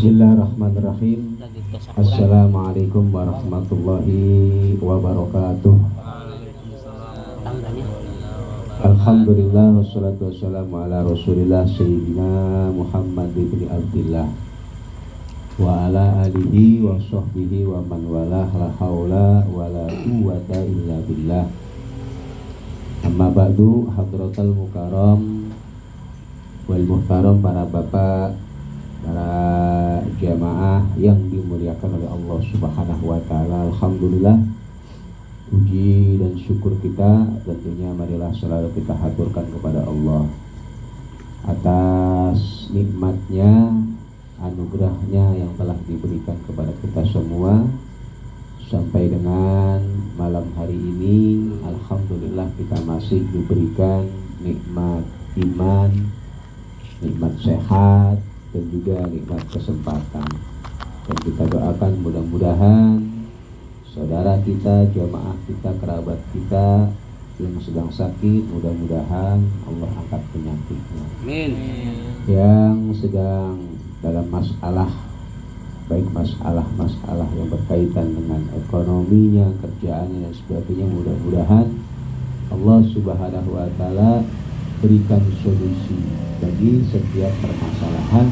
Bismillahirrahmanirrahim. Assalamualaikum warahmatullahi wabarakatuh. Alhamdulillah wassalatu wassalamu ala rasulillah sayyidina Muhammad ibn Abdillah wa ala alihi wa sahbihi wa man walah, la haula wa la quwwata illa billah. Amma ba'du, hadratal mukarram wal muhtaram, para bapak, para jamaah yang dimuliakan oleh Allah Subhanahu wa taala. Alhamdulillah, puji dan syukur kita tentunya marilah selalu kita haturkan kepada Allah atas nikmatnya, anugerahnya yang telah diberikan kepada kita semua sampai dengan malam hari ini. Alhamdulillah kita masih diberikan nikmat iman, nikmat sehat, dan juga nikmat kesempatan. Dan kita doakan mudah-mudahan saudara kita, jamaah kita, kerabat kita yang sedang sakit, mudah-mudahan Allah angkat penyakitnya. Amin. Yang sedang dalam masalah, baik masalah yang berkaitan dengan ekonominya, kerjaannya dan sebagainya, mudah-mudahan Allah Subhanahu wa taala berikan solusi bagi setiap permasalahan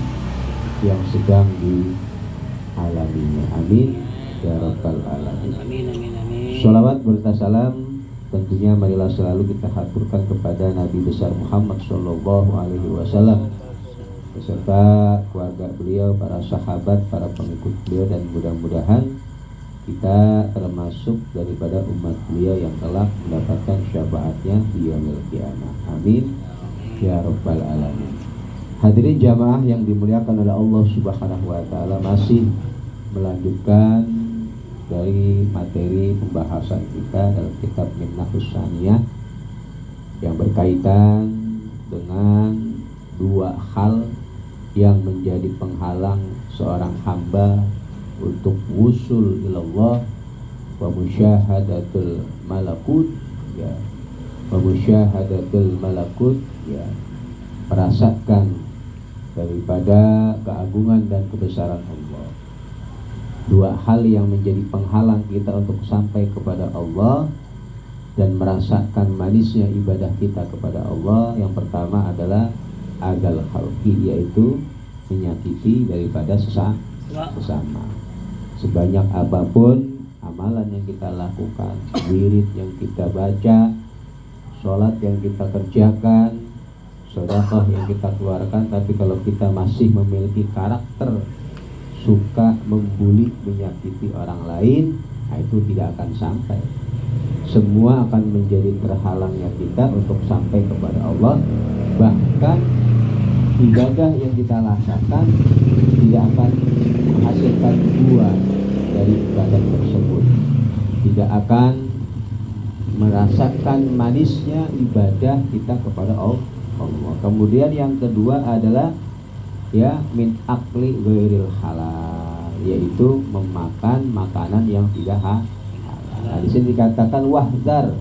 yang sedang dialaminya. Amin ya rabbal alamin. Amin, amin, amin. Sholawat berserta salam tentunya marilah selalu kita haturkan kepada Nabi besar Muhammad sallallahu alaihi wasallam beserta keluarga beliau, para sahabat, para pengikut beliau, dan mudah-mudahan kita termasuk daripada umat beliau yang telah mendapatkan syafaatnya di yaumil qiyamah. Amin ya rabbal alamin. Hadirin jamaah yang dimuliakan oleh Allah Subhanahu wa taala, masih melanjutkan dari materi pembahasan kita dalam kitab Minnahus Saniyah yang berkaitan dengan dua hal yang menjadi penghalang seorang hamba untuk wusul ilallah, wa musyahadatul malakut, ya, wa musyahadatul malakut, ya, merasakan daripada keagungan dan kebesaran Allah. Dua hal yang menjadi penghalang kita untuk sampai kepada Allah dan merasakan manisnya ibadah kita kepada Allah. Yang pertama adalah agal khalqi, yaitu menyakiti daripada sesama. Sebanyak apapun amalan yang kita lakukan, wirid yang kita baca, sholat yang kita kerjakan, sedekah yang kita keluarkan, tapi kalau kita masih memiliki karakter suka membuli, menyakiti orang lain, nah itu tidak akan sampai. Semua akan menjadi terhalangnya kita untuk sampai kepada Allah. Bahkan ibadah yang kita lakukan tidak akan menghasilkan buah dari ibadah tersebut, tidak akan merasakan manisnya ibadah kita kepada Allah. Kemudian yang kedua adalah ya min akli ghairil halal, yaitu memakan makanan yang tidak halal. Nah, di sini dikatakan wahdar,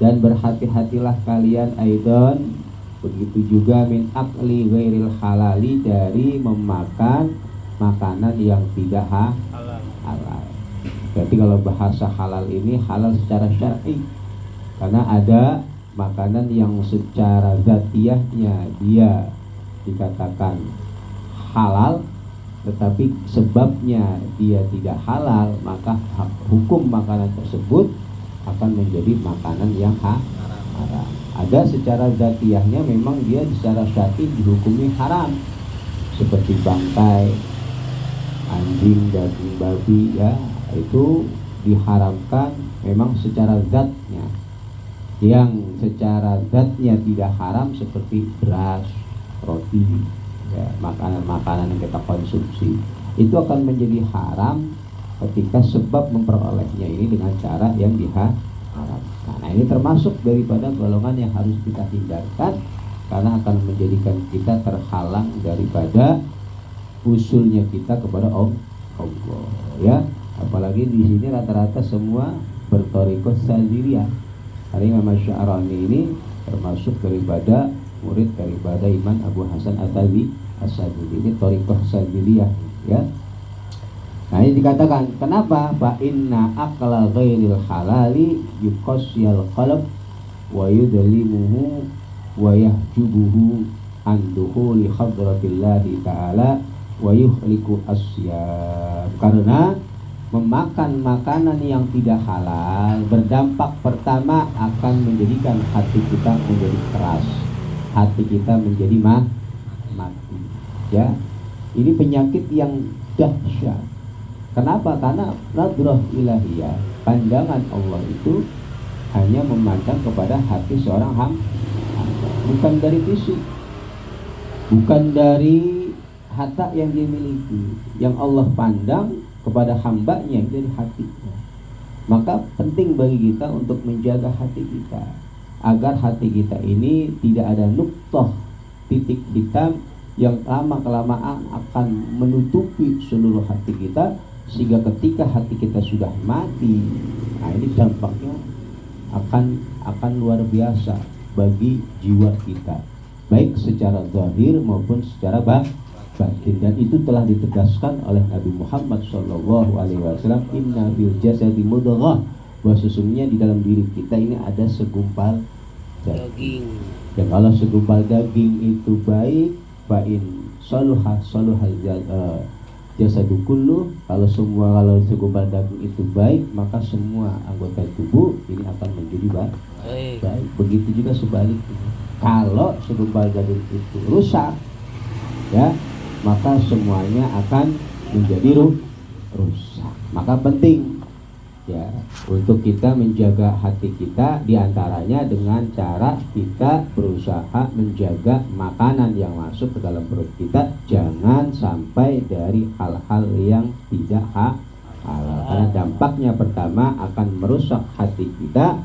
dan berhati-hatilah kalian aidon, begitu juga min akli ghairil halali, dari memakan makanan yang tidak halal. Berarti kalau bahasa halal ini halal secara syar'i, karena ada makanan yang secara zatiahnya dia dikatakan halal, tetapi sebabnya dia tidak halal, maka hukum makanan tersebut akan menjadi makanan yang haram. Ada secara zatiahnya memang dia secara syar'i dihukumi haram, seperti bangkai anjing, daging babi, ya, itu diharamkan memang secara zatnya. Yang secara zatnya tidak haram seperti beras, roti, ya, makanan-makanan yang kita konsumsi, itu akan menjadi haram ketika sebab memperolehnya ini dengan cara yang diharamkan. Nah, ini termasuk daripada golongan yang harus kita hindarkan, karena akan menjadikan kita terhalang daripada usulnya kita kepada Allah, ya. Apalagi di sini rata-rata semua berthariqah Syadziliyah. Hari Imam Sya'rani ini termasuk daripada murid daripada Imam Abu Hasan Asyadzili. Ini thariqah Syadziliyah. ya. Nah ini dikatakan kenapa? Fa inna akla ghairil halali yuqasyal qalb wa yudlimuhu wa yahjubuhu an dukhuli hadratillahi ta'ala wa yuhliku asyab. Karena memakan makanan yang tidak halal berdampak pertama akan menjadikan hati kita menjadi keras, hati kita menjadi mati. Ya, ini penyakit yang dahsyat. Kenapa? Karena nadrah ilahiyah, pandangan Allah itu hanya memandang kepada hati seorang hamba, bukan dari fisik, bukan dari harta yang dia miliki. Yang Allah pandang kepada hambanya dari hatinya. Maka penting bagi kita untuk menjaga hati kita, agar hati kita ini tidak ada nuktah, titik hitam yang lama-kelamaan akan menutupi seluruh hati kita, sehingga ketika hati kita sudah mati, nah ini dampaknya akan luar biasa bagi jiwa kita, baik secara zahir maupun secara batin. Dan itu telah ditegaskan oleh Nabi Muhammad SAW, inna fil jasadi mudghah, bahwa sesungguhnya di dalam diri kita ini ada segumpal daging. Dan kalau segumpal daging itu baik, fa'in saluhal jasadu kullu, kalau segumpal daging itu baik, maka semua anggota tubuh ini akan menjadi baik. Begitu juga sebaliknya, kalau segumpal daging itu rusak, ya, maka semuanya akan menjadi rusak. Maka penting, ya, untuk kita menjaga hati kita, diantaranya dengan cara kita berusaha menjaga makanan yang masuk ke dalam perut kita, jangan sampai dari hal-hal yang tidak halal. Karena dampaknya pertama akan merusak hati kita,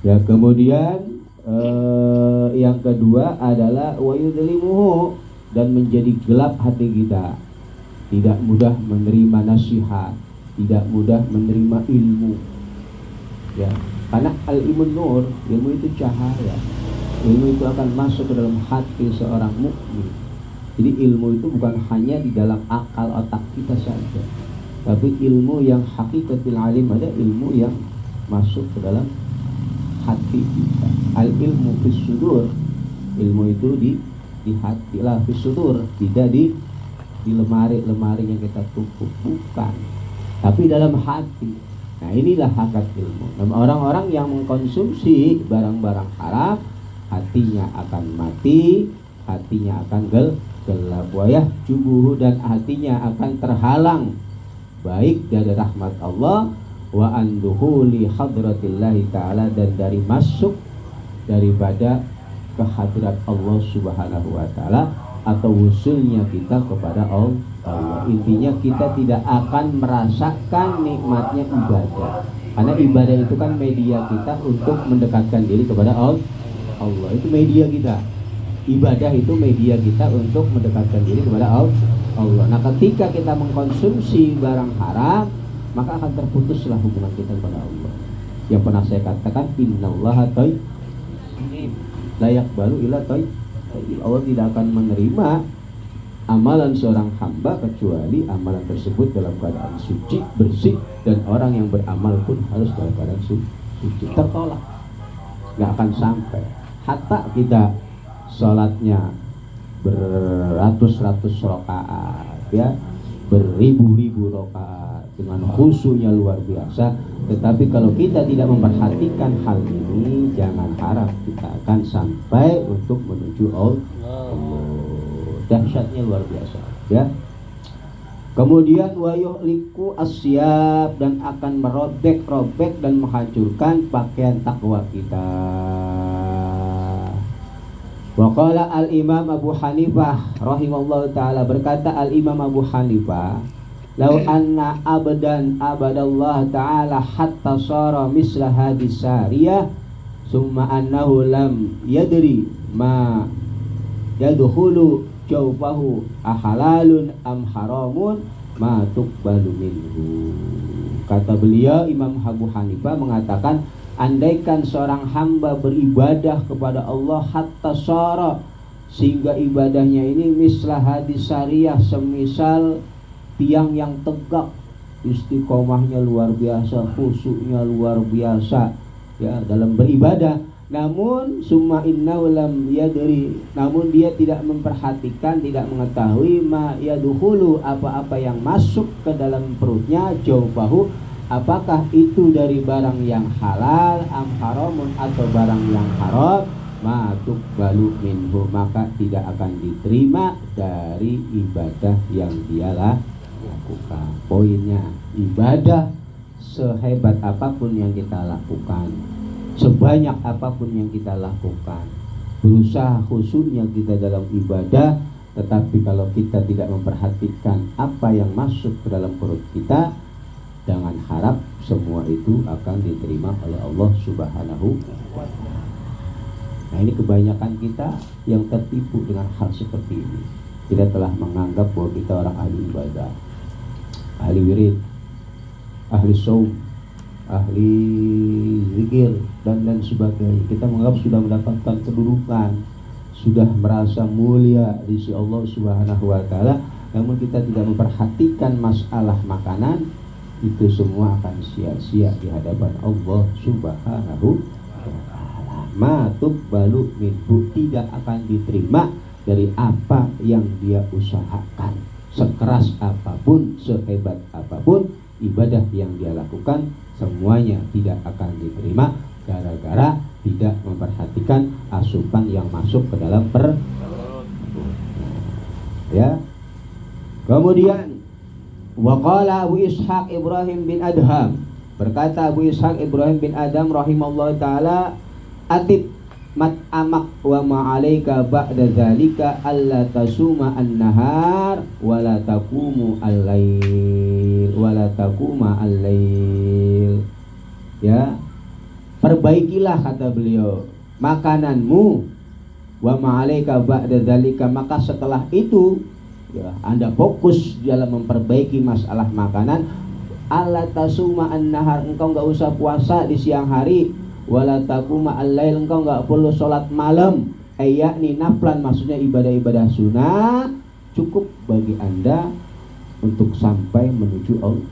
ya. Kemudian yang kedua adalah wayudlimuhu, dan menjadi gelap hati kita, tidak mudah menerima nasihat, tidak mudah menerima ilmu, ya. Karena al-ilmu nur, ilmu itu cahaya, ilmu itu akan masuk ke dalam hati seorang mukmin. Jadi ilmu itu bukan hanya di dalam akal otak kita saja, tapi ilmu yang hakikatil alim, ada ilmu yang masuk ke dalam hati kita. Al-ilmu fis sudur, ilmu itu di hati lah, fis sudur, tidak di lemari-lemari yang kita tumpuk, bukan, tapi dalam hati. Nah inilah hakikat ilmu. Dan orang-orang yang mengkonsumsi barang-barang haram, hatinya akan mati, hatinya akan gelap, wayah jubuhu, dan hatinya akan terhalang baik dari rahmat Allah, wa anduhuli hadratillahi ta'ala, dan dari masuk daripada kehadirat Allah Subhanahu wa ta'ala, atau wusulnya kita kepada Allah. Intinya kita tidak akan merasakan nikmatnya ibadah, karena ibadah itu kan media kita untuk mendekatkan diri kepada Allah. Itu media kita. Ibadah itu media kita untuk mendekatkan diri kepada Allah. Nah ketika kita mengkonsumsi barang haram, maka akan terputuslah hubungan kita kepada Allah. Yang pernah saya katakan, innallaha thayyib layak baru ila thayyib. Allah tidak akan menerima amalan seorang hamba kecuali amalan tersebut dalam keadaan suci, bersih, dan orang yang beramal pun harus dalam keadaan suci. Tertolak, nggak akan sampai. Hatta kita sholatnya beratus-ratus rakaat, ya, beribu-ribu rakaat dengan khusyuknya luar biasa, tetapi kalau kita tidak memperhatikan hal ini, jangan harap kita akan sampai untuk menuju Allah. Dahsyatnya luar biasa, ya. Kemudian wayuhliku asyab, dan akan merobek-robek dan menghancurkan pakaian takwa kita. Waqala al-Imam Abu Hanifah rahimallahu ta'ala, berkata al-Imam Abu Hanifah, lau anna abdan abadallah ta'ala hatta sara misla hadis sariyah summa annahu lam yadri ma yadkhulu jawfahu ahalalun am haramun ma tuqbalu minhu. Kata beliau, Imam Abu Hanifah mengatakan, andaikan seorang hamba beribadah kepada Allah hatta sara, sehingga ibadahnya ini mislah hadis syariah, semisal tiang yang tegak, istiqomahnya luar biasa, khusyuknya luar biasa ya dalam beribadah. Namun summa innahu lam yadri, namun dia tidak memperhatikan, tidak mengetahui ma yadkhulu, apa-apa yang masuk ke dalam perutnya, jawbahu, apakah itu dari barang yang halal, am haramun, atau barang yang haram, ma tuqbalu minhu, maka tidak akan diterima dari ibadah yang dia lakukan. Poinnya, ibadah sehebat apapun yang kita lakukan, sebanyak apapun yang kita lakukan, berusaha khusyuknya kita dalam ibadah, tetapi kalau kita tidak memperhatikan apa yang masuk ke dalam perut kita, jangan harap semua itu akan diterima oleh Allah Subhanahu wa Ta'ala. Nah, ini kebanyakan kita yang tertipu dengan hal seperti ini. Kita telah menganggap bahwa kita orang ahli ibadah, ahli wirid, ahli saum, ahli zikir, dan lain sebagainya. Kita menganggap sudah mendapatkan kedudukan, sudah merasa mulia di sisi Allah Subhanahu wa Ta'ala. Namun kita tidak memperhatikan masalah makanan, itu semua akan sia-sia di hadapan Allah Subhanahu wa Ta'ala. Ma tuqbalu minhu, tidak akan diterima dari apa yang dia usahakan. Sekeras apapun, sehebat apapun ibadah yang dia lakukan, semuanya tidak akan diterima gara-gara tidak memperhatikan asupan yang masuk ke dalam perut. Ya. Kemudian waqala Abu Ishaq Ibrahim bin Adham, berkata Abu Ishaq Ibrahim bin Adham rahimallahu taala, atib mat amak wa ma'alaika ba'da zalika alla tasuma an-nahar wa la taqumu al-lail wa la taquma al-lail. Ya, perbaikilah, kata beliau, makananmu, wa ma'alaika ba'da zalika, maka setelah itu ya Anda fokus dalam memperbaiki masalah makanan. Alla tasuma an-nahar, engkau enggak usah puasa di siang hari, wala taquma al-lail, engkau enggak perlu sholat malam, yakni naflan, maksudnya ibadah-ibadah sunnah, cukup bagi Anda untuk sampai menuju Allah.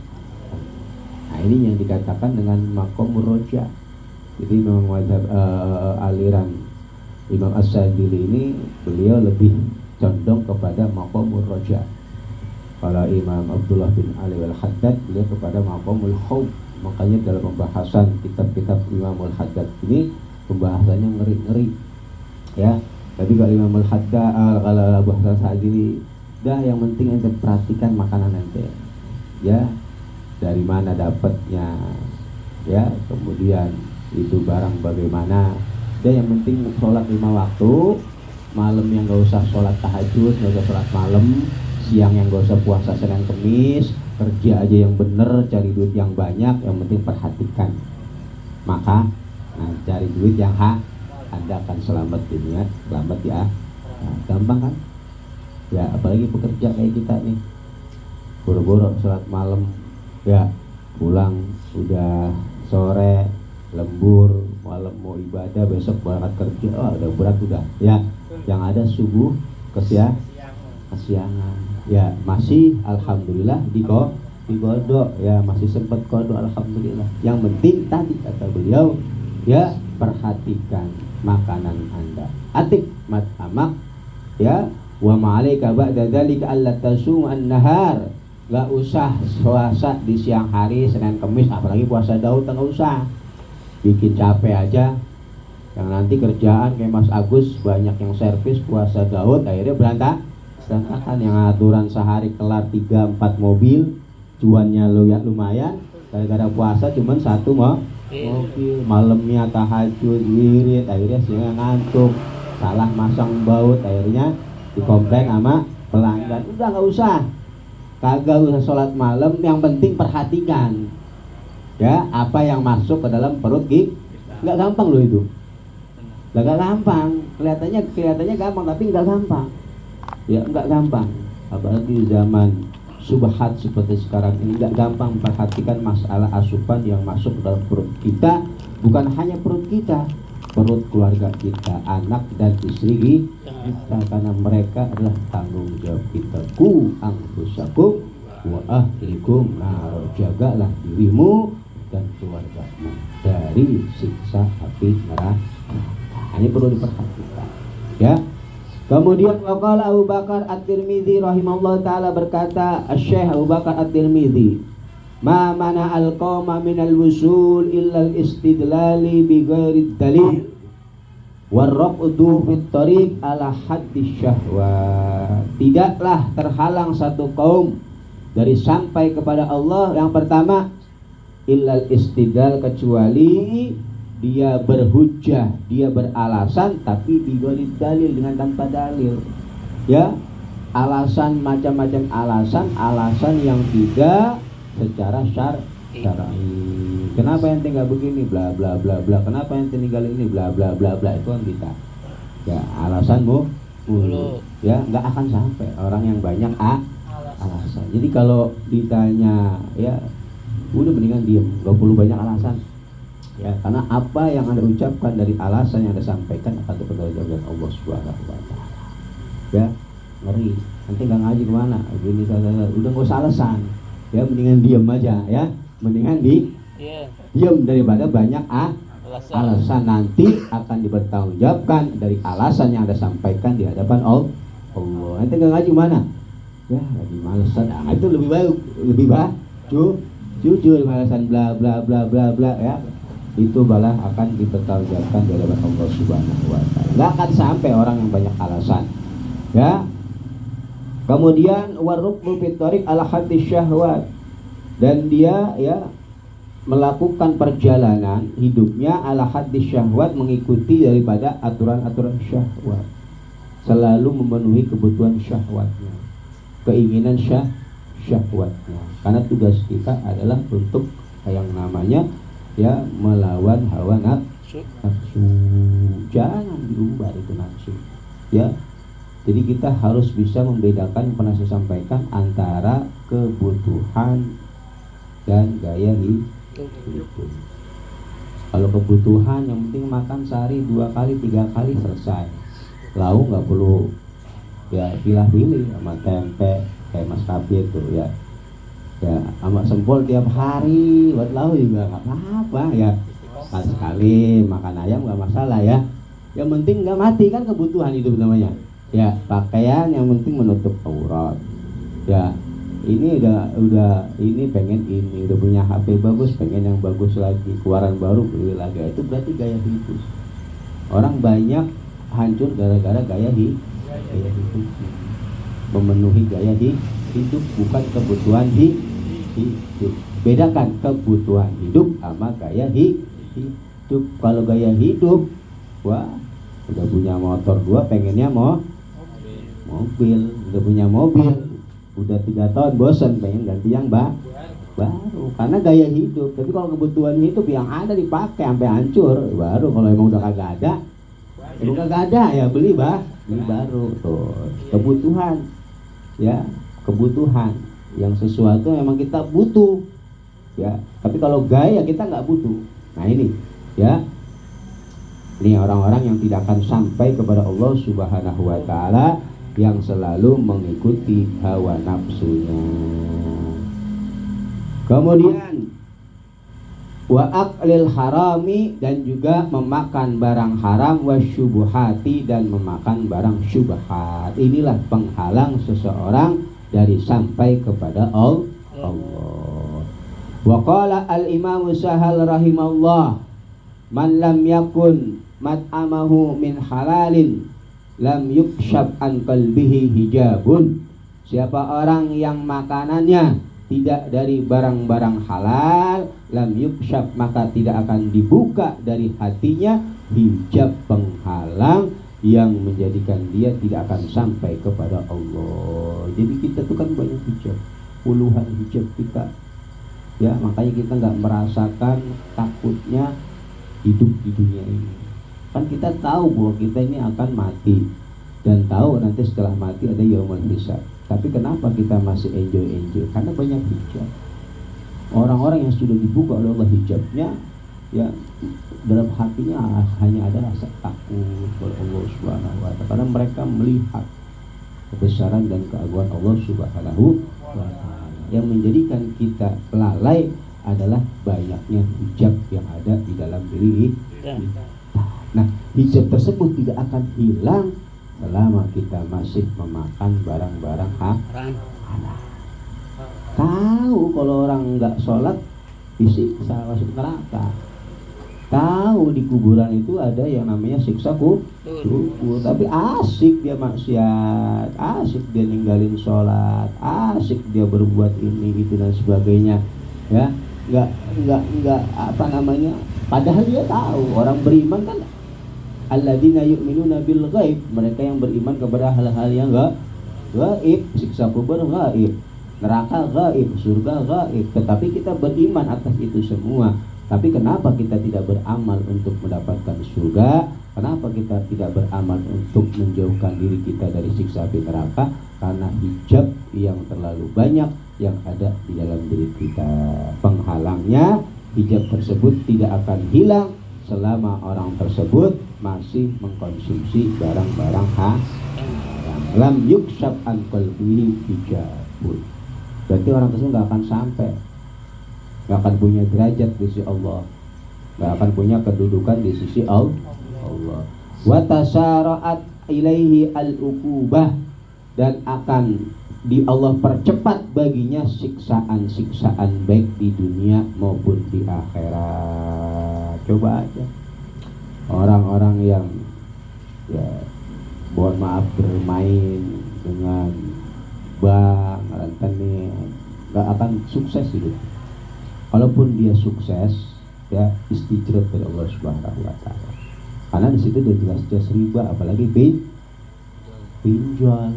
Nah, ini yang dikatakan dengan maqamur roja. Jadi memang mazhab aliran Imam As-Sadili ini, beliau lebih condong kepada maqamur roja. Kalau Imam Abdullah bin Ali al-Haddad, beliau kepada maqamul khawf. Makanya dalam pembahasan kitab-kitab Imamul Haddad ini pembahasannya ngeri-ngeri ya. Tapi kalau Imamul Haddad, kalau Abu Hasan Sadili, dah yang penting ente perhatikan makanan ente ya, dari mana dapatnya ya, kemudian itu barang bagaimana, dan yang penting sholat 5 waktu, malam yang gak usah sholat tahajud, gak usah sholat malam, siang yang gak usah puasa Senin Kemis, kerja aja yang bener, cari duit yang banyak, yang penting perhatikan. Maka cari duit yang Anda akan selamat dunia, selamat ya. Nah, gampang kan? Ya, apalagi pekerja kayak kita nih, boro-boro sholat malam, ya pulang udah sore, lembur, malam mau ibadah, besok berangkat kerja, udah berat udah. Ya, yang ada subuh kesiangan. Ya, masih alhamdulillah digodok ya, masih sempat kodok alhamdulillah. Yang penting tadi kata beliau ya, perhatikan makanan Anda. Atib mat amak ya, wa ma'alaika ba'da dzalika alla tasum an-nahar. Gak usah puasa di siang hari Senin Kemis, apalagi puasa Daud, enggak usah. Bikin capek aja. Yang nanti kerjaan kayak Mas Agus banyak yang servis puasa Daud, akhirnya berantakan. Yang aturan sehari kelar 3-4 mobil, cuannya lumayan, gara-gara puasa cuman 1 mobil, malamnya tahajud, wirid, akhirnya siang ngantuk, salah masang baut, akhirnya dikomplain sama pelanggan. Udah kagak usah sholat malam, yang penting perhatikan ya apa yang masuk ke dalam perut kita. Nggak gampang loh itu, nggak gampang, kelihatannya gampang tapi nggak gampang. Ya enggak gampang, apalagi zaman subhat seperti sekarang ini, enggak gampang memperhatikan masalah asupan yang masuk ke dalam perut kita. Bukan hanya perut kita, perut keluarga kita, anak dan istri kita, karena mereka adalah tanggung jawab kita. Ku anfusakum wa ahlikum nar, jagalah dirimu dan keluargamu dari siksa api neraka. Ini perlu diperhatikan, ya. Kemudian waqala Abu Bakar At-Tirmidzi rahimahullah taala berkata, Syekh Abu Bakar At-Tirmidzi, ma mana al-qawma minal wusul illa al-istidlali bi ghairi dalil warraqdu fit tariq ala haddis syahwat. Tidaklah terhalang satu kaum dari sampai kepada Allah, yang pertama illal istidlal, kecuali dia berhujjah, dia beralasan, tapi bighairi dalil, dengan tanpa dalil, ya. Alasan macam-macam alasan yang tidak secara syar'i. Kenapa yang tinggal begini, bla bla bla bla, kenapa yang tinggal ini, bla bla bla bla, itu kan kita, ya, alasanmu mulu, ya, nggak akan sampai. Orang yang banyak alasan. Jadi kalau ditanya, ya udah mendingan diem, nggak perlu banyak alasan, ya, karena apa yang Anda ucapkan dari alasan yang Anda sampaikan akan dipertanggungjawabkan oleh Allah Subhanahu wa taala. Ya, ngeri. Nanti nggak ngaji kemana? Gini, udah nggak usah alasan. Ya, mendingan diem aja, ya. Mendingan diem daripada banyak alasan. Nanti akan dipertanggungjawabkan dari alasan yang Anda sampaikan di hadapan Allah. Nanti nggak ngaji kemana? Ya, lagi malesan. Nah, itu lebih baik, jujur alasan bla bla bla bla bla, ya. Itu malah akan dipertanggungjawabkan di hadapan Allah Subhanahu wa taala. Enggak akan sampai orang yang banyak alasan, ya. Kemudian warrukbu fit thariq ala haddis syahwat, dan dia, ya, melakukan perjalanan hidupnya ala haddis syahwat, mengikuti daripada aturan-aturan syahwat, selalu memenuhi kebutuhan syahwatnya, keinginan syahwatnya. Karena tugas kita adalah untuk yang namanya, ya, melawan hawa nafsu. Jangan diumbar itu nafsu, ya. Jadi kita harus bisa membedakan, yang pernah saya sampaikan, antara kebutuhan dan gaya hidup. Kalau kebutuhan yang penting makan sehari 2 kali 3 kali selesai, lauk nggak perlu, ya, pilih-pilih sama tempe kayak Mas Kabir tuh, ya. Ya, sama sempol tiap hari buat lauk juga nggak apa-apa, ya. Sekali makan ayam nggak masalah, ya. Yang penting nggak mati, kan kebutuhan hidup namanya. Ya, pakaian yang penting menutup aurat. Ya, ini udah ini pengen ini, udah punya HP bagus, pengen yang bagus lagi, keluaran baru beli lagi. Itu berarti gaya hidup. Orang banyak hancur gara-gara gaya hidup. Memenuhi gaya hidup, bukan kebutuhan hidup. Bedakan kebutuhan hidup sama gaya hidup. Kalau gaya hidup, wah, udah punya motor 2, pengennya mobil, udah punya mobil, udah 3 tahun bosan, pengen ganti yang baru, karena gaya hidup. Tapi kalau kebutuhan hidup yang ada dipakai sampai hancur, baru. Kalau emang udah kagak ada, ya beli baru. Tuh, kebutuhan, ya, kebutuhan yang sesuatu memang kita butuh, ya. Tapi kalau gaya kita nggak butuh. Nah ini, ya, ini orang-orang yang tidak akan sampai kepada Allah Subhanahu wa taala, yang selalu mengikuti hawa nafsunya. Kemudian wa aklil harami, dan juga memakan barang haram, wasyubuhati, dan memakan barang syubhat. Inilah penghalang seseorang dari sampai kepada Allah. Wa qala al-Imam Sahal rahimahullah, man lam yakun mat'amahu min halalin lam yukshab an qalbihi hijabun. Siapa orang yang makanannya tidak dari barang-barang halal, lam yukshab, maka tidak akan dibuka dari hatinya hijab penghalang yang menjadikan dia tidak akan sampai kepada Allah. Jadi kita tuh kan banyak hijab, puluhan hijab kita, ya. Makanya kita nggak merasakan takutnya hidup di dunia ini. Kan kita tahu bahwa kita ini akan mati, dan tahu nanti setelah mati ada yaumul hisab. Tapi kenapa kita masih enjoy? Karena banyak hijab. Orang-orang yang sudah dibuka oleh Allah hijabnya, ya dalam hatinya hanya ada rasa takut kepada Allah Subhanahu wa taala, karena mereka melihat kebesaran dan keagungan Allah Subhanahu wa taala. Yang menjadikan kita lalai adalah banyaknya hijab yang ada di dalam diri kita. Nah, hijab tersebut tidak akan hilang selama kita masih memakan barang-barang haram. Tahu kalau orang nggak sholat disiksa masuk neraka. Tahu di kuburan itu ada yang namanya siksa kubur, tapi asik dia maksiat, asik dia ninggalin sholat, asik dia berbuat ini itu dan sebagainya, ya nggak apa namanya. Padahal dia tahu orang beriman kan alladzina yu'minuna bil ghaib, mereka yang beriman kepada hal-hal yang gaib, siksa kubur gaib, neraka gaib, surga gaib, tetapi kita beriman atas itu semua. Tapi kenapa kita tidak beramal untuk mendapatkan surga? Kenapa kita tidak beramal untuk menjauhkan diri kita dari siksa api neraka? Karena hijab yang terlalu banyak yang ada di dalam diri kita. Penghalangnya, hijab tersebut tidak akan hilang selama orang tersebut masih mengkonsumsi barang-barang haram. Lam yukshab an qalbihi hijabun. Berarti orang tersebut nggak akan sampai, nggak akan punya derajat di sisi Allah, nggak akan punya kedudukan di sisi Allah. Wa tasara'at ilaihi al-uqubah, dan akan di Allah percepat baginya siksaan-siksaan baik di dunia maupun di akhirat. Coba aja orang-orang yang ya mohon maaf bermain dengan bank, rentenir, nggak akan sukses hidup. Kalaupun dia sukses, ya istijrat dari Allah Subhanahu wa taala. Karena di situ udah jelas-jelas riba, apalagi pinjol.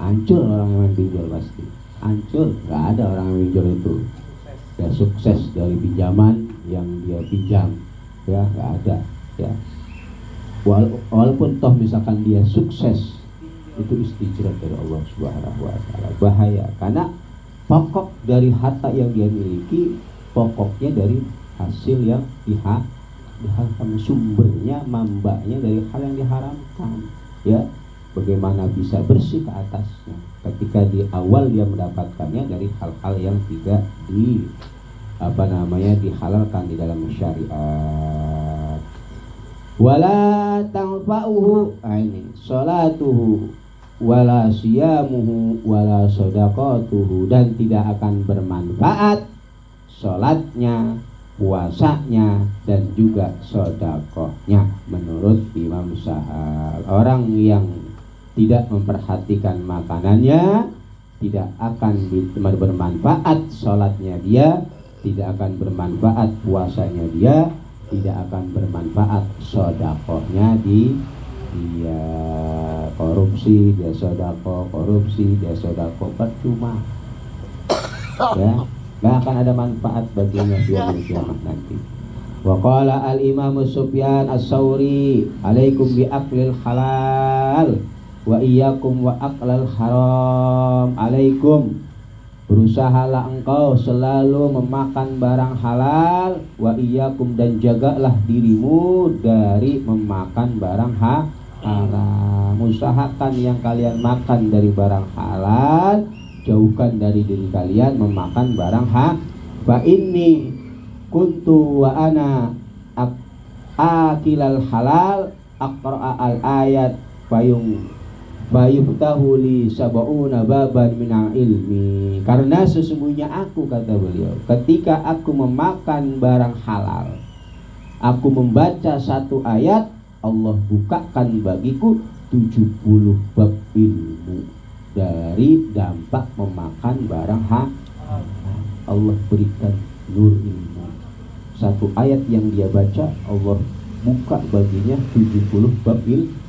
Hancur orang yang main pinjol pasti. Hancur, nggak ada orang yang pinjol itu. Ya sukses dari pinjaman yang dia pinjam, ya nggak ada. Ya. Walaupun toh misalkan dia sukses, itu istijrat dari Allah Subhanahu wa taala. Bahaya, karena pokok dari harta yang dia miliki pokoknya dari hasil yang diharamkan, sumbernya, mambanya dari hal yang diharamkan. Ya, bagaimana bisa bersih ke atasnya ketika di awal dia mendapatkannya dari hal-hal yang tidak dihalalkan di dalam syariat. Wala tanfa'uhu, ini salatuhu wala siyamuhu wala shadaqatuhu, dan tidak akan bermanfaat sholatnya, puasanya, dan juga sodakohnya. Menurut Imam Sa'al, orang yang tidak memperhatikan makanannya tidak akan bermanfaat sholatnya dia, tidak akan bermanfaat puasanya dia, tidak akan bermanfaat sodakohnya dia. Korupsi dia sodako, korupsi dia sodako, percuma, ya. Gak akan ada manfaat baginya di hari kiamat nanti. Wa qala al-Imam Sufyan As-Tsauri, alaikum bi aklil halal wa iyyakum wa aklal haram. Alaikum, berusahalah engkau selalu memakan barang halal, wa iyyakum, dan jagalah dirimu dari memakan barang haram. Usahakan yang kalian makan dari barang halal, jauhkan dari diri kalian memakan barang hak. Fa inni kuntu wa ana akilal halal aqra'a al ayat fayuftahu li sab'una baban minal ilmi. Karena sesungguhnya aku, kata beliau, ketika aku memakan barang halal, aku membaca satu ayat, Allah bukakan bagiku 70 bab ilmu dari dampak memakan barang hak. Allah berikan nur ilmu. Satu ayat yang dia baca, Allah buka baginya 70 bab ilmu.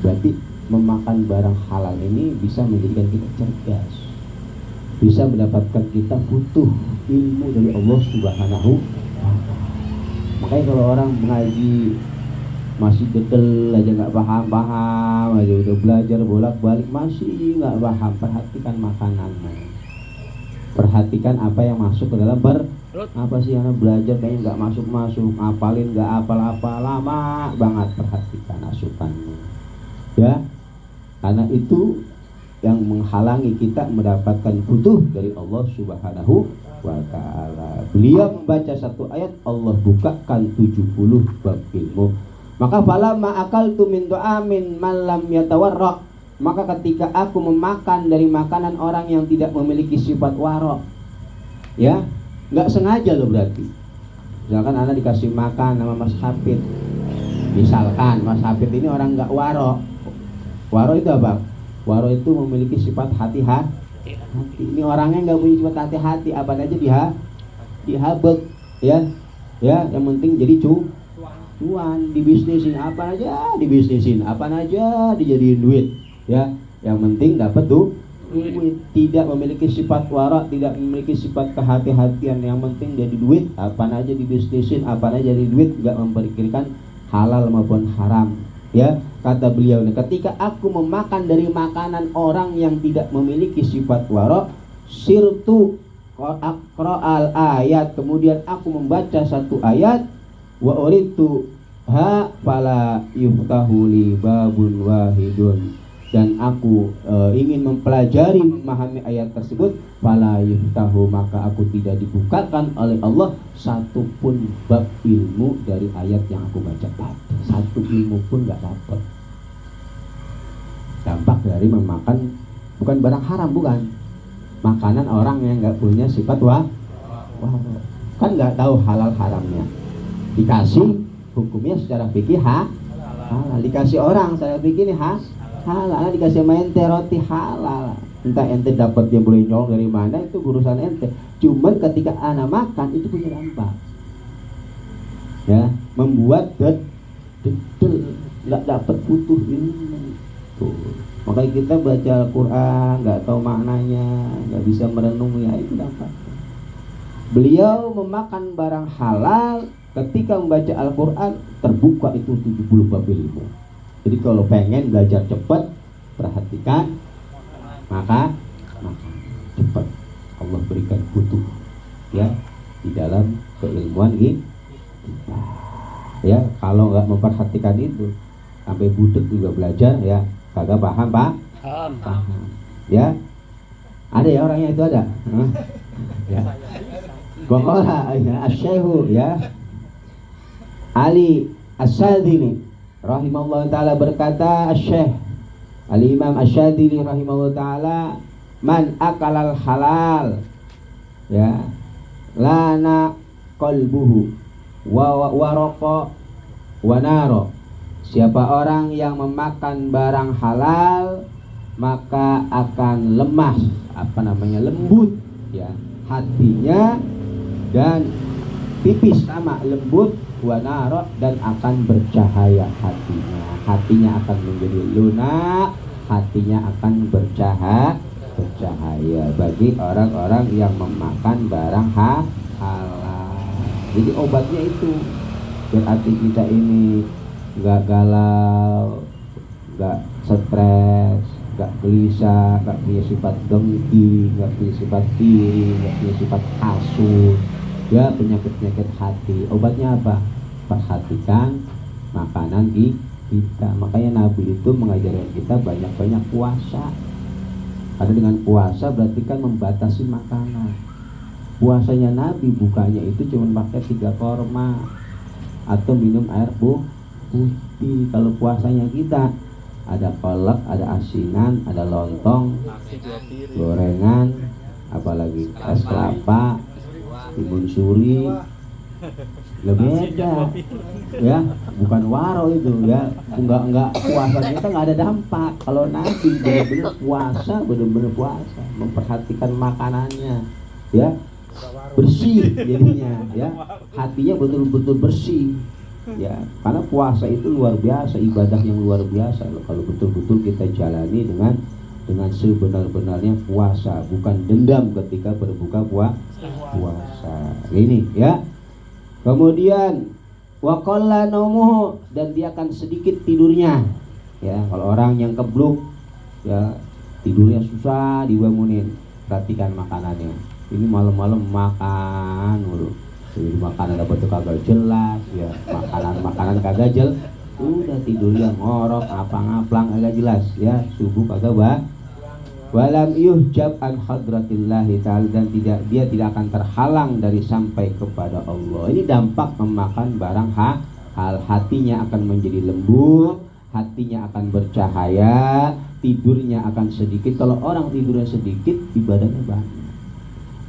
Berarti memakan barang halal ini bisa menjadikan kita cerdas, bisa mendapatkan kita butuh ilmu dari Allah Subhanahu. Makanya kalau orang mengaji masih detail aja, nggak paham aja, udah belajar bolak-balik masih nggak paham, perhatikan makanannya, perhatikan apa yang masuk ke dalam Apa sih anak belajar kayaknya nggak masuk-masuk, ngapalin nggak apal-apal, lama banget. Perhatikan asupannya, ya, karena itu yang menghalangi kita mendapatkan butuh dari Allah Subhanahu wa ta'ala. Beliau membaca satu ayat, Allah bukakan 70 bab ilmu. Maka falamma akaltu min du'amin man lam yatawarra, maka ketika aku memakan dari makanan orang yang tidak memiliki sifat warok, ya, nggak sengaja loh berarti. Misalkan anak dikasih makan sama Mas Hafid, misalkan Mas Hafid ini orang nggak warok. Warok itu apa? Warok itu memiliki sifat hati-hati. Ini orangnya nggak punya sifat hati-hati, apa aja dihabek, ya, ya, yang penting jadi cuan, dibisnisin apa aja, apa aja dijadiin duit, ya, yang penting dapat duit. Tidak memiliki sifat warak, tidak memiliki sifat kehati-hatian, yang penting jadi duit, apa aja dibisnisin, apa aja jadi duit, nggak memperkirakan halal maupun haram, ya. Kata beliau, ketika aku memakan dari makanan orang yang tidak memiliki sifat warak, sirtu aqra'al ayat, kemudian aku membaca satu ayat, wa uritu ha fala yuftahu li babun wahidun, dan aku ingin mempelajari memahami ayat tersebut, fala yuftahu, maka aku tidak dibukakan oleh Allah satupun bab ilmu dari ayat yang aku baca tadi. Satu ilmu pun gak dapat. Dampak dari memakan bukan barang haram, bukan makanan orang yang gak punya sifat kan gak tahu halal haramnya, dikasih hukumnya secara fikih halal, dikasih orang secara fikih ini halal, dikasih main roti halal. Entah ente dapatnya boleh nyolong dari mana, itu urusan ente. Cuman ketika anak makan itu punya dampak, ya, membuat nggak dapat butuh ini. Tuh. Makanya kita baca Al-Quran nggak tahu maknanya, nggak bisa merenung, ya itu dampak. Beliau memakan barang halal, ketika membaca Al-Quran terbuka itu 70 bab ilmu. Jadi kalau pengen belajar cepat, perhatikan, maka cepat Allah berikan butuh, ya, di dalam keilmuan kita. Ya, kalau nggak memperhatikan itu, sampai budek juga belajar, ya, kagak paham, Pak. Paham. Ya, ada ya orangnya itu ada. Ya. Qala ya Asy-Syaikh, ya, Ali As-Sadili rahimahullah ta'ala berkata, Asy-Syaikh Al-Imam Asy-Syadili rahimahullah ta'ala, man akalal halal, ya, lana qalbuhu wa waraqa wa naro. Siapa orang yang memakan barang halal, maka akan lemah, lembut, ya, hatinya, dan tipis sama lembut, wanaro, dan akan bercahaya hatinya akan menjadi lunak, hatinya akan bercahaya bagi orang-orang yang memakan barang halal. Jadi obatnya itu berarti kita ini nggak galau, nggak stres, nggak gelisah, nggak punya sifat dengki, nggak punya sifat iri, nggak punya sifat hasut, ya, penyakit hati. Obatnya apa? Perhatikan makanan kita. Makanya Nabi itu mengajarkan kita banyak-banyak puasa. Karena dengan puasa berarti kan membatasi makanan. Puasanya Nabi bukanya itu cuma pakai 3 korma atau minum air putih. Kalau puasanya kita ada kolak, ada asinan, ada lontong, gorengan, apalagi es kelapa, timun suri, lebih beda, ya, bukan waro itu, ya, enggak puasa kita nggak ada dampak. Kalau Nabi benar-benar puasa, memperhatikan makanannya, ya, bersih jadinya, ya, hatinya betul-betul bersih, ya, karena puasa itu luar biasa, ibadah yang luar biasa kalau betul-betul kita jalani dengan sebenar-benarnya puasa, bukan dendam ketika berbuka puasa. Ini, ya. Kemudian waqalla naumuhu, dan dia akan sedikit tidurnya, ya. Kalau orang yang kebluk, ya, tidurnya susah dibangunin, perhatikan makanannya. Ini malam-malam makan mulu. Jadi makanan apa tuh kagak jelas ya, makanan kagak jelas. Udah tidurnya ngorok apa ngaplang kagak jelas ya, subuh kagak walam yuhjab an hadratillahi ta'ala, dan dia tidak akan terhalang dari sampai kepada Allah. Ini dampak memakan barang hal, hatinya akan menjadi lembut, hatinya akan bercahaya, tidurnya akan sedikit. Kalau orang tidurnya sedikit, ibadahnya banyak,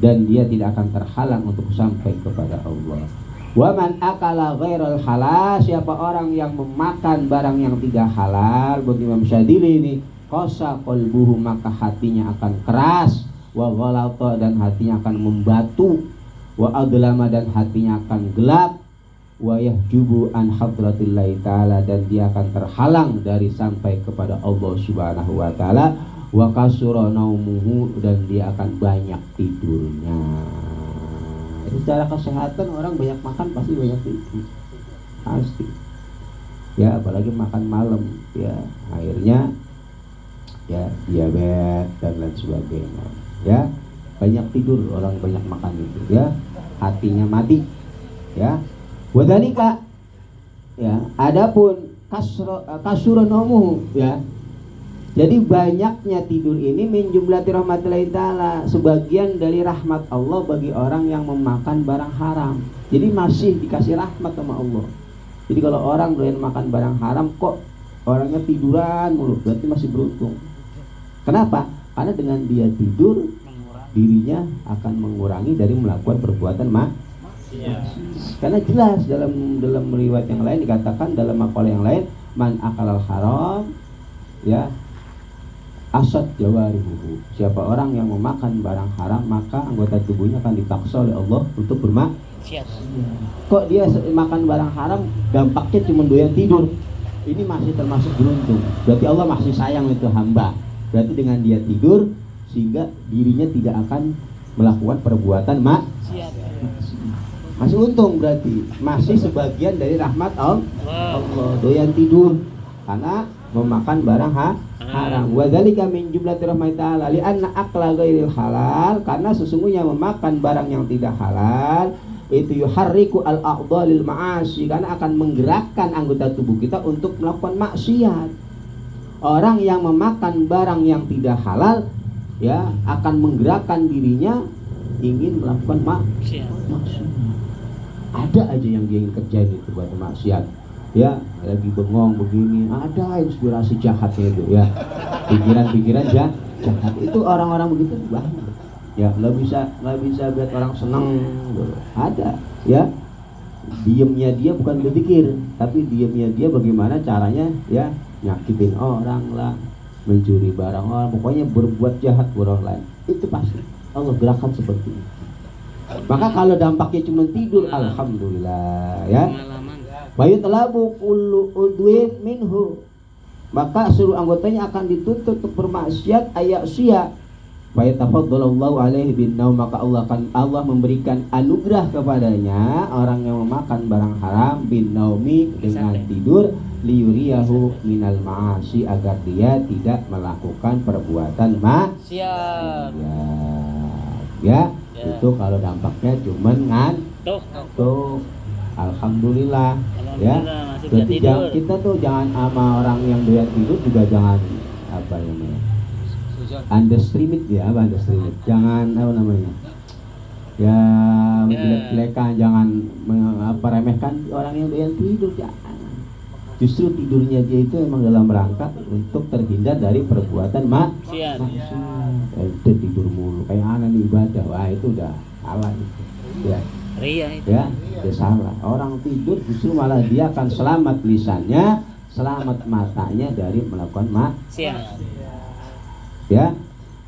dan dia tidak akan terhalang untuk sampai kepada Allah. Wa man akala ghairal halal, siapa orang yang memakan barang yang tidak halal, buat Imam Syadili ini, qasa qalbuhu, maka hatinya akan keras, wa ghalata, dan hatinya akan membatu, wa adlama, dan hatinya akan gelap, wa yahjubu an hadratillahi ta'ala, dan dia akan terhalang dari sampai kepada Allah Subhanahu wa ta'ala, wa kasura naumuhu, dan dia akan banyak tidurnya. Secara kesehatan orang banyak makan pasti banyak tidur, pasti ya, apalagi makan malam ya, akhirnya ya diabetes dan lain sebagainya ya. Banyak tidur orang, banyak makan itu ya, hatinya mati ya. Wadhalika ya, adapun kasura naumuhu ya, jadi banyaknya tidur ini min jumlati rahmatillahi ta'ala, sebagian dari rahmat Allah bagi orang yang memakan barang haram. Jadi masih dikasih rahmat sama Allah. Jadi kalau orang doyan makan barang haram kok orangnya tiduran mulu, berarti masih beruntung. Kenapa? Karena dengan dia tidur, dirinya akan mengurangi dari melakukan perbuatan Karena jelas dalam riwayat yang lain dikatakan, dalam makalah yang lain, man akalal haram ya asad jawarihu, siapa orang yang memakan barang haram maka anggota tubuhnya akan dipaksa oleh Allah untuk bermaksiat. Kok dia makan barang haram dampaknya cuma doyan tidur, ini masih termasuk beruntung, berarti Allah masih sayang itu hamba. Berarti dengan dia tidur sehingga dirinya tidak akan melakukan perbuatan maksiat, masih untung, berarti masih sebagian dari rahmat Allah. Doyan tidur karena memakan barang haram. Wa dzalika min jumlati rahmati ta'ala li anna akla ghairil halal, karena sesungguhnya memakan barang yang tidak halal itu yuharriku al-a'dha lil ma'asi, karena akan menggerakkan anggota tubuh kita untuk melakukan maksiat. Orang yang memakan barang yang tidak halal ya akan menggerakkan dirinya ingin melakukan maksiat. Ada aja yang dia ingin kerjain itu buat maksiat ya, lagi bengong begini, ada inspirasi jahatnya itu ya, pikiran-pikiran jahat itu, orang-orang begitu banyak ya. Nggak bisa buat orang senang gitu. Ada ya, diemnya dia bukan berpikir, tapi diemnya dia bagaimana caranya ya, nyakitin orang lah, mencuri barang orang, pokoknya berbuat jahat orang lain, itu pasti Allah gerakan seperti itu. Maka kalau dampaknya cuma tidur, alhamdulillah ya. Wa yutlabu kullu udwin minhu, maka seluruh anggotanya akan dituntut untuk bermaksiat ayasya. Wa yatafaddalallahu alaihi bin naum, maka Allah memberikan anugerah kepadanya, orang yang memakan barang haram, bin naumi, dengan tidur, liyuriyahu minal ma'asi, agar dia tidak melakukan perbuatan maksiat ya. Itu kalau dampaknya cuman ngantuk. Alhamdulillah ya. Jadi kita tuh jangan sama orang yang doyan tidur juga jangan apa namanya, underestimate ya, underestimate, jangan apa namanya ya, jelek-jelekan, jangan meremehkan orang yang doyan tidur, jangan. Justru tidurnya dia itu memang dalam rangka untuk terhindar dari perbuatan maksiat. Itu tidur mulu kayak anak ibadah, wah itu udah salah itu ya. Ria itu ya, udah salah. Orang tidur justru malah dia akan selamat lisannya, selamat matanya dari melakukan maksiat ya.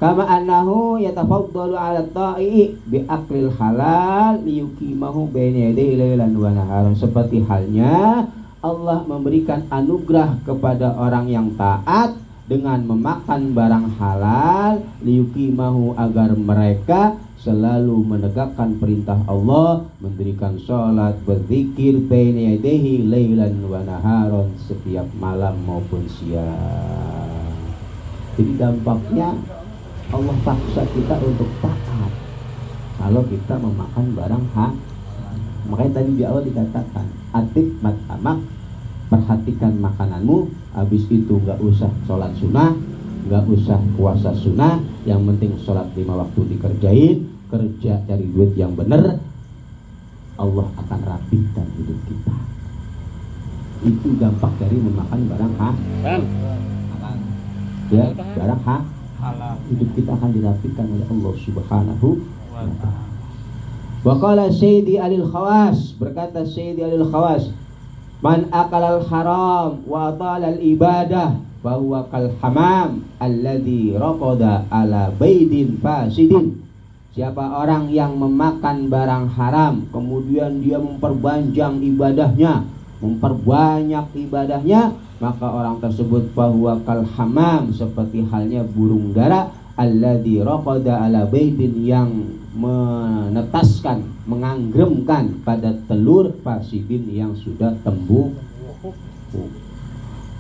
Kama annahu yatafaddalu 'ala ta'i bi aklil halal liyuqimahu baina yaday lailan wa naharan, seperti halnya Allah memberikan anugerah kepada orang yang taat dengan memakan barang halal, liyuqimahu, agar mereka selalu menegakkan perintah Allah, mendirikan sholat, berzikir baina yadayhi lailan wa naharon, setiap malam maupun siang. Jadi dampaknya Allah paksa kita untuk taat kalau kita memakan barang hak. Makanya tadi di awal dikatakan atib matamak, perhatikan makananmu, habis itu nggak usah sholat sunnah, nggak usah puasa sunnah, yang penting sholat 5 waktu dikerjain, kerja cari duit yang bener, Allah akan rapihkan hidup kita. Itu dampak dari memakan barang hak. Ya, barang hak. Hidup kita akan dirapihkan oleh Allah Subhanahu wa ta'ala. Wa qala Sayyidi Alil Khawas, berkata Sayyidi Alil Khawas, man akalal haram wa atalal ibadah fahuwa kal hamam alladhi raqada ala baidin fasidin. Siapa orang yang memakan barang haram kemudian dia memperbanyak ibadahnya, maka orang tersebut fahuwa kal hamam, seperti halnya burung dara, alladhi raqada ala baidin, yang menetaskan, menganggremkan pada telur fasidin yang sudah tumbuh.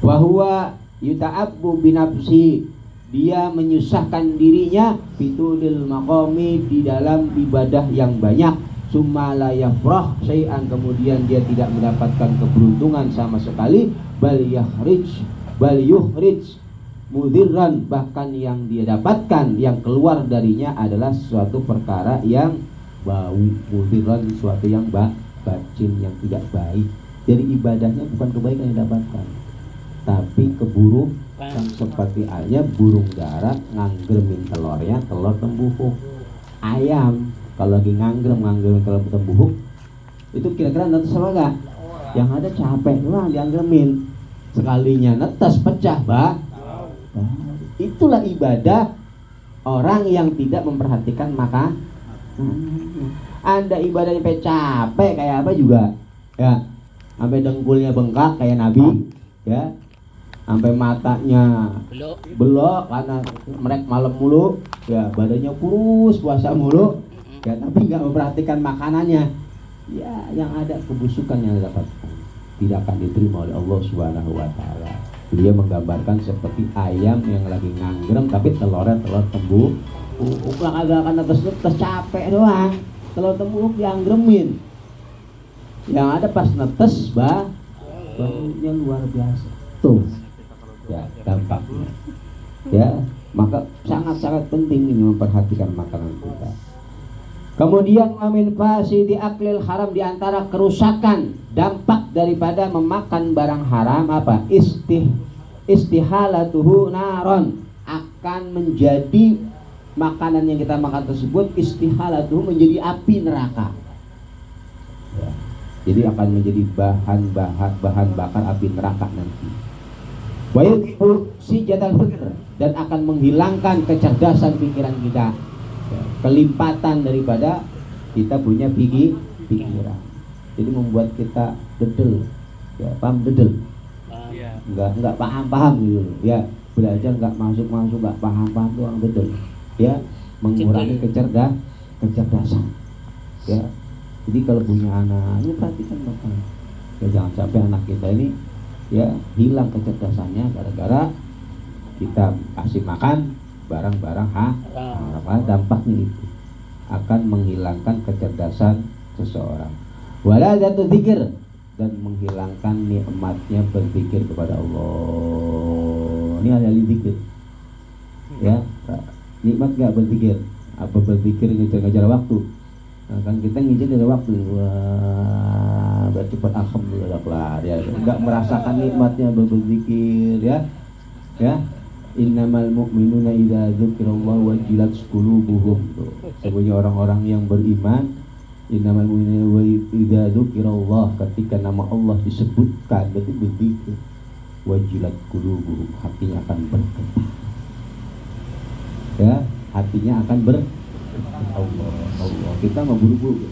Wahwa yuta'abbu binafsi, dia menyusahkan dirinya fitulil maqami, di dalam ibadah yang banyak, summa la yafrah syai'an, kemudian dia tidak mendapatkan keberuntungan sama sekali, bal yuhrij mudirran, bahkan yang dia dapatkan, yang keluar darinya adalah suatu perkara yang bau, mudirran, suatu yang bacin, yang tidak baik. Jadi ibadahnya bukan kebaikan yang didapatkan, tapi keburukan, seperti halnya burung dara nganggermin telurnya, telur tembuhuk. Ayam kalau lagi nganggermin telur tembuhuk, itu kira-kira netes apa enggak? Yang ada capek doang dianggermin, sekalinya netes pecah, Itulah ibadah orang yang tidak memperhatikan maka Anda ibadahnya capek kayak apa juga, ya, sampai dengkulnya bengkak kayak Nabi, ya, sampai matanya belok karena merek malam mulu, ya, badannya kurus puasa mulu, ya, tapi nggak memperhatikan makanannya, ya, yang ada kebusukan yang didapatkan tidak akan diterima oleh Allah Subhanahu wa ta'ala. Dia menggambarkan seperti ayam yang lagi nganggrem tapi telurnya telur tembuh. Agak akan netes capek doang. Telur tembuh dianggremin. Yang ada pas netes baunya luar biasa. Tuh. Ya, dampaknya. Ya, maka sangat-sangat penting ini memperhatikan makanan kita. Kemudian amin fasidi aklil haram, di antara kerusakan dampak daripada memakan barang haram apa? Istihalatuhu naron, akan menjadi makanan yang kita makan tersebut istihalatuhu, menjadi api neraka. Ya. Jadi akan menjadi bahan bakar api neraka nanti. Wa yudhibu sijatal fikr, dan akan menghilangkan kecerdasan pikiran kita. Ya, kelimpatan daripada kita punya pikiran, jadi membuat kita dedel, ya, paham dedel, nggak paham gitu, ya, belajar nggak masuk nggak paham doang, dedel, ya, mengurangi kecerdasan, ya. Jadi kalau punya anak, lu perhatikan bapak, ya, jangan sampai anak kita ini, ya, hilang kecerdasannya gara-gara kita kasih makan barang-barang haram. Dampaknya itu akan menghilangkan kecerdasan seseorang. Waladzatu dzikir, dan menghilangkan nikmatnya berpikir kepada Allah. Ini ada zikir, ya, nikmat nggak berpikir, apa berpikir ngejar waktu. Nah, kan kita ngejar dari waktu, wah, bercepat alhamdulillah kelar, ya, nggak merasakan nikmatnya berpikir, ya. Innamal mu'minuna idza dzukirallahu wajilat qulubuhum. Sebenarnya orang-orang yang beriman, innamal mu'minuna idza dzukirallah, ketika nama Allah disebutkan, berarti berzikir, wajilat qulubuhum, hatinya akan bergetar. Ya, hatinya akan Allah. Kita mau buru-buru.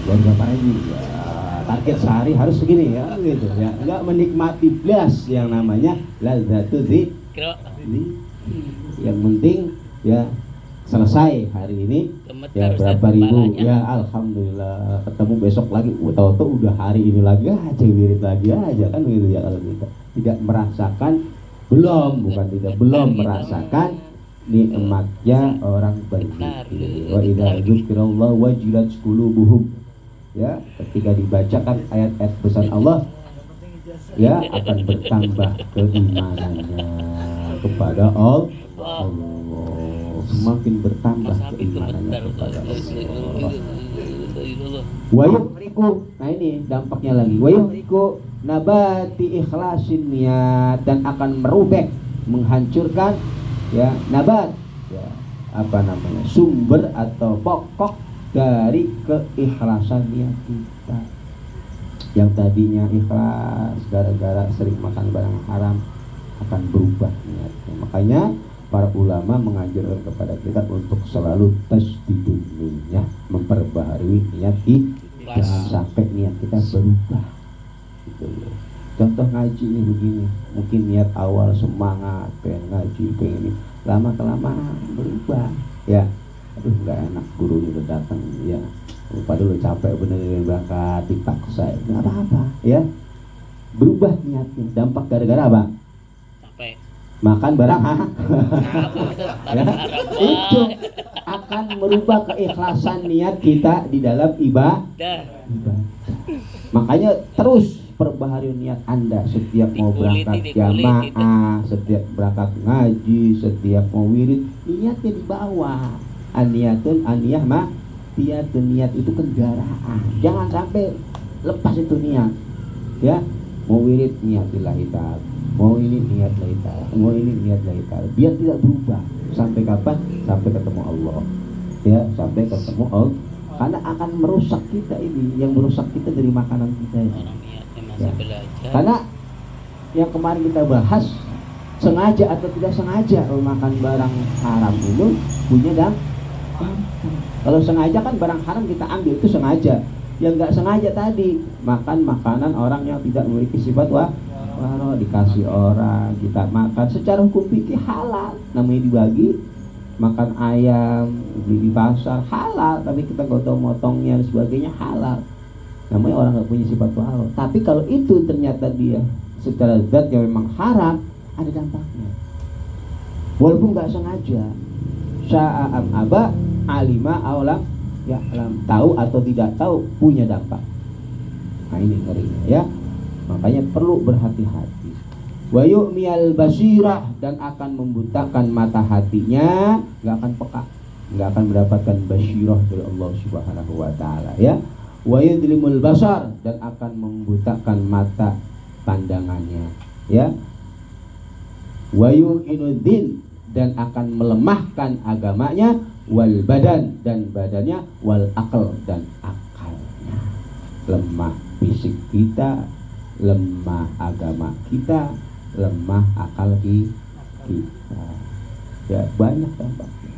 Berapa ribu? Ya, target sehari harus segini, ya, gitu, ya. Enggak menikmati blas yang namanya lazatu dzikr. Yang penting, ya, selesai hari ini, ya, berapa ribu, ya, alhamdulillah, ketemu besok lagi, tahu-tahu udah hari ini lagi aja, wirid lagi aja, kan gitu, ya. Kalau kita tidak merasakan, belum merasakan nikmatnya orang berzikir. Wa idza dzukirallahu wajilat qulubuhum. Ya, ketika dibacakan ayat-ayat pesan Allah, ya akan bertambah keimanannya kepada Allah. Semakin bertambah keimanannya kepada Allah. Wayuhriku, nah ini dampaknya lagi. Wayuhriku nabati ikhlasin niat, dan akan merubek, menghancurkan ya nabat, ya apa namanya, sumber atau pokok dari keikhlasan niat kita. Yang tadinya ikhlas gara-gara sering makan barang haram akan berubah niatnya. Makanya para ulama mengajarkan kepada kita untuk selalu tasdidun niat, memperbaharui niat kita. Jangan sampai niat kita berubah. Gitu loh. Contoh ngaji ini begini, mungkin niat awal semangat pengen ngaji, pengen ini, lama kelamaan berubah. Ya, aduh nggak enak, guru udah datang, ya padahal capek bener berangkat dipaksa, nggak apa-apa, ya berubah niatnya. Dampak gara-gara apa? Capek makan barang ya, itu akan merubah keikhlasan niat kita di dalam ibadah. Makanya terus perbaharui niat Anda setiap mau berangkat jamaah, setiap berangkat ngaji, setiap mau wirid, niatnya dibawa. Aniyatun aniyah tiyatun, niat itu kendaraan. Jangan sampai lepas itu niat. Ya, mau wirid niat lillahi ta'ala, mau ini niat lillahi ta'ala, mau ini niat lillahi ta'ala, biar tidak berubah. Sampai kapan? Sampai ketemu Allah. Ya, sampai ketemu Allah. Karena akan merusak kita ini, yang merusak kita dari makanan kita ini. Ya. Karena yang kemarin kita bahas, sengaja atau tidak sengaja makan barang haram itu punya dampak. Kalau sengaja kan barang haram kita ambil, itu sengaja. Yang nggak sengaja tadi makan makanan orang yang tidak memiliki sifat waro, dikasih orang, kita makan secara hukum fikih halal, namanya dibagi. Makan ayam beli di pasar halal, tapi kita gotong-motongnya dan sebagainya halal, namanya orang nggak punya sifat waro. Tapi kalau itu ternyata dia secara zat yang memang haram, ada dampaknya walaupun nggak sengaja. Sya'am aba alima aulam ya alam, tahu atau tidak tahu punya dampak. Nah ini ngerinya ya, makanya perlu berhati-hati. Wa yu'miyal basirah, dan akan membutakan mata hatinya, nggak akan peka, nggak akan mendapatkan basirah dari Allah Subhanahu wa taala ya. Wa yudlimul basar, dan akan membutakan mata pandangannya ya. Wa yu'inuddin, dan akan melemahkan agamanya, wal badan, dan badannya, wal akal, dan akalnya. Lemah fisik kita, lemah agama kita, lemah akal kita. Ya banyak dampaknya.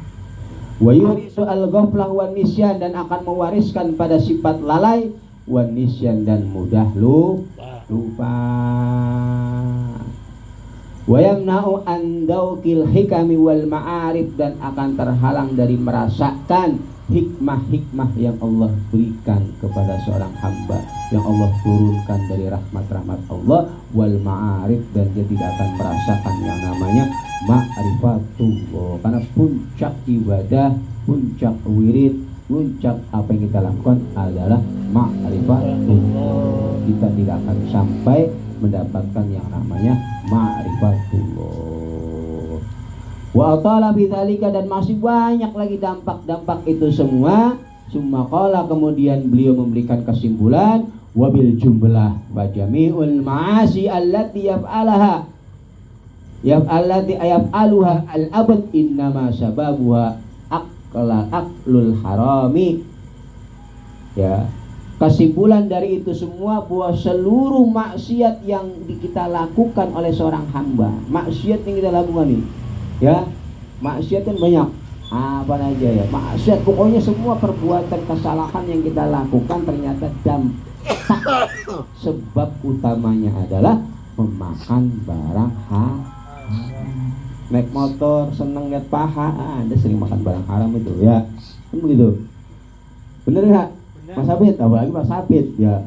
Wa yurisu al-ghaflah wan nisyan, dan akan mewariskan pada sifat lalai, wan nisyan, dan mudah lupa. Wa yamna'u an dawqil hikami wal ma'arif, dan akan terhalang dari merasakan hikmah-hikmah yang Allah berikan kepada seorang hamba, yang Allah turunkan dari rahmat-rahmat Allah, wal ma'arif, dan dia tidak akan merasakan yang namanya ma'rifatullah. Karena puncak ibadah, puncak wirid, puncak apa yang kita lakukan adalah ma'rifatullah. Kita tidak akan sampai mendapatkan yang namanya ma'rifatullah. Wa atala bidzalika, dan masih banyak lagi dampak-dampak itu semua. Summa qala, kemudian beliau memberikan kesimpulan, wabil jumlah wa jami'ul ma'asi allati yaf'aluha al-abad innama sababuha aklul harami. Ya, kesimpulan dari itu semua bahwa seluruh maksiat yang kita lakukan oleh seorang hamba, maksiat yang kita lakukan ini, ya maksiat kan banyak, apa aja ya maksiat, pokoknya semua perbuatan kesalahan yang kita lakukan ternyata dampak sebab utamanya adalah memakan barang haram. Naik motor seneng lihat paha, Anda sering makan barang haram itu ya, kan begitu, bener nggak? Mas Sabit, apalagi Mas Sabit ya,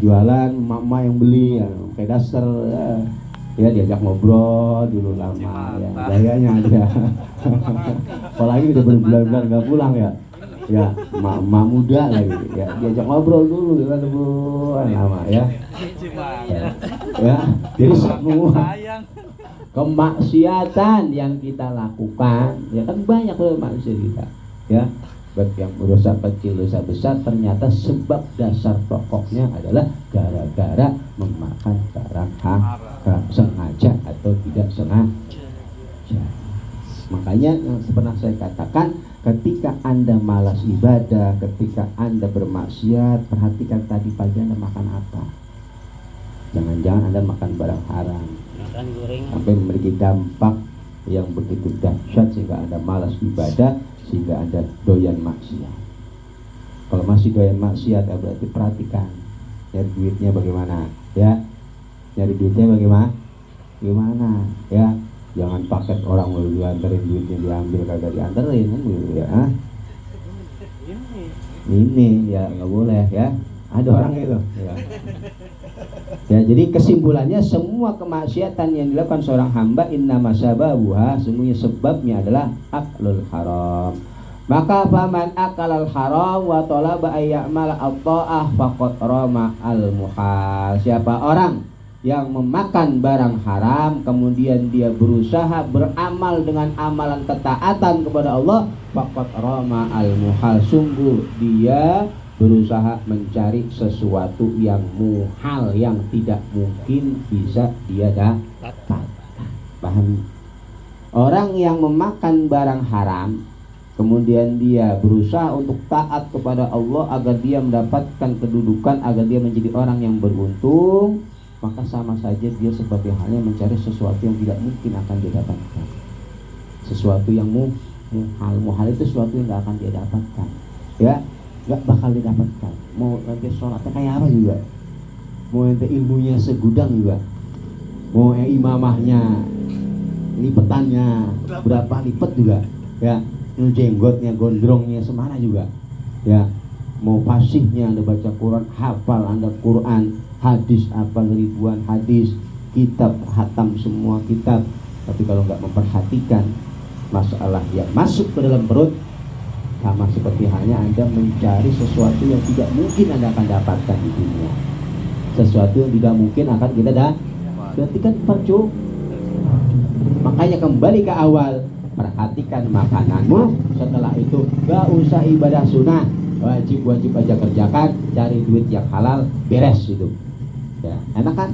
jualan emak-emak yang beli ya, kayak dasar ya. Ya diajak ngobrol dulu lama ya, gayanya dia. Apalagi udah berbulan-bulan nggak pulang ya. Ya, mak muda lagi ya, diajak ngobrol dulu kan Bu, lama ya. Ya, jadi semua kemaksiatan yang kita lakukan ya kan banyak loh manusia kita ya, baik yang dosa kecil dosa besar, ternyata sebab dasar pokoknya adalah gara-gara memakan barang haram sengaja atau tidak sengaja. Makanya yang pernah saya katakan, ketika Anda malas ibadah, ketika Anda bermaksiat, perhatikan tadi pagi Anda makan apa. Jangan-jangan Anda makan barang haram sampai memiliki dampak yang begitu dahsyat sehingga Anda malas ibadah, sehingga Anda doyan maksiat. Kalau masih doyan maksiat ya berarti perhatikan nyari duitnya bagaimana ya, nyari duitnya bagaimana ya. Jangan paket orang mau dianterin duitnya diambil kagak dianterin kan gitu ya. Ini ya nggak boleh ya. Ada orang itu ya. Ya, jadi kesimpulannya semua kemaksiatan yang dilakukan seorang hamba innama sababuha, semuanya sebabnya adalah aklul haram. Maka faman akalal haram wa talaba ayya'mal at-ta'ah faqad rama al-muhal. Siapa orang yang memakan barang haram kemudian dia berusaha beramal dengan amalan ketaatan kepada Allah, faqad rama al-muhal, sungguh dia berusaha mencari sesuatu yang muhal, yang tidak mungkin bisa dia dapatkan. Paham? Orang yang memakan barang haram kemudian dia berusaha untuk taat kepada Allah agar dia mendapatkan kedudukan, agar dia menjadi orang yang beruntung, maka sama saja dia sebagai halnya mencari sesuatu yang tidak mungkin akan dia dapatkan. Sesuatu yang muhal itu sesuatu yang tidak akan dia dapatkan ya, nggak bakal didapatkan. Mau nanti sholatnya kayak apa juga, mau nanti ilmunya segudang juga, mau imamahnya lipetannya berapa lipat juga ya, jenggotnya gondrongnya semana juga ya, mau fasihnya Anda baca Quran, hafal Anda Quran, hadis apa ribuan hadis, kitab hatam semua kitab, tapi kalau nggak memperhatikan masalah yang masuk ke dalam perut, sama seperti halnya Anda mencari sesuatu yang tidak mungkin Anda akan dapatkan di dunia. Sesuatu yang tidak mungkin akan kita berarti kan percuma. Makanya kembali ke awal, perhatikan makananmu, setelah itu gak usah ibadah sunnah, wajib aja kerjakan, cari duit yang halal, beres itu ya. Enak kan?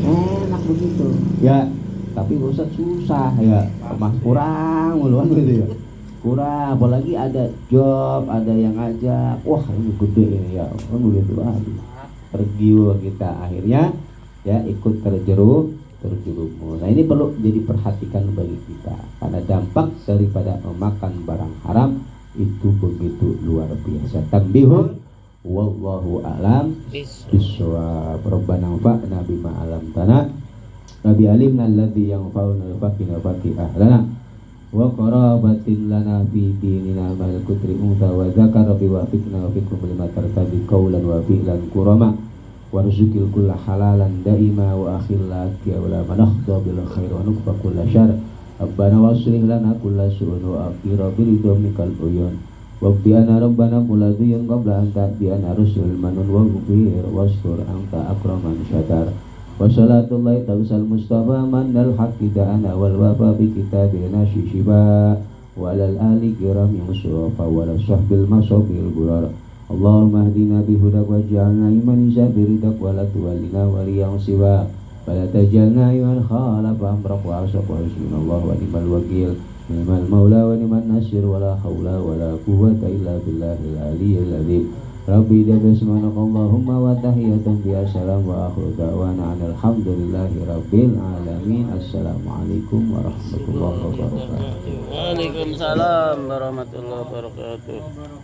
Enak begitu ya, tapi Ustaz susah ya, mas kurang muluan gitu ya, kurang. Apalagi ada job, ada yang ngajak, wah ini gede ini ya kan begitu, aduh pergi kita akhirnya ya ikut terjerumus. Nah ini perlu jadi perhatikan bagi kita, karena dampak daripada memakan barang haram itu begitu luar biasa. Tambihun wallahu a'lam bishawab. Rabbana anfa'na bima 'allamtana wa bi alimna alladhi yanfa'una wa faqina faqih ahlana wa qarabatin lana fi dinina mal kutri unta wa zakara bi wa fitna wa fikum lima tartabi qawlan wa fi'lan kurama warzuqil kulla halalan daima wa akhillat ya wala manakhda bil khair wa nukfa kulla syar. Rabbana waslih lana kulla su'un wa akhira biridhamikal uyun waqti'ana rabbana kuladhiyan qabla an ta'ti'ana rusul manun wa ghufir wastur anta akraman syadar wa salatullahi tawsal mustafa mandal haqqi da'ana wal wafa bi kitabina shishiba wa alal ali kiram yang suwafa wa la sahbil masobil burar. Allahumma hdina bihudak waj'alna iman isabiridak wa la tuwallina waliyang siwa wa la tajalna yuhan khalafa amrak wa asaq wa hasbunallahu wa ni'mal wakil ni'mal maula wa ni'man nasir wa la hawla wa la quwwata illa billahil aliyyil azim. Rabbi dabasmanaka Allahumma wa tahiyatan bi assalam wa akhiru da'wana alhamdulillahi rabbil alamin. Assalamualaikum warahmatullahi wabarakatuh. Waalaikumsalam warahmatullahi wabarakatuh.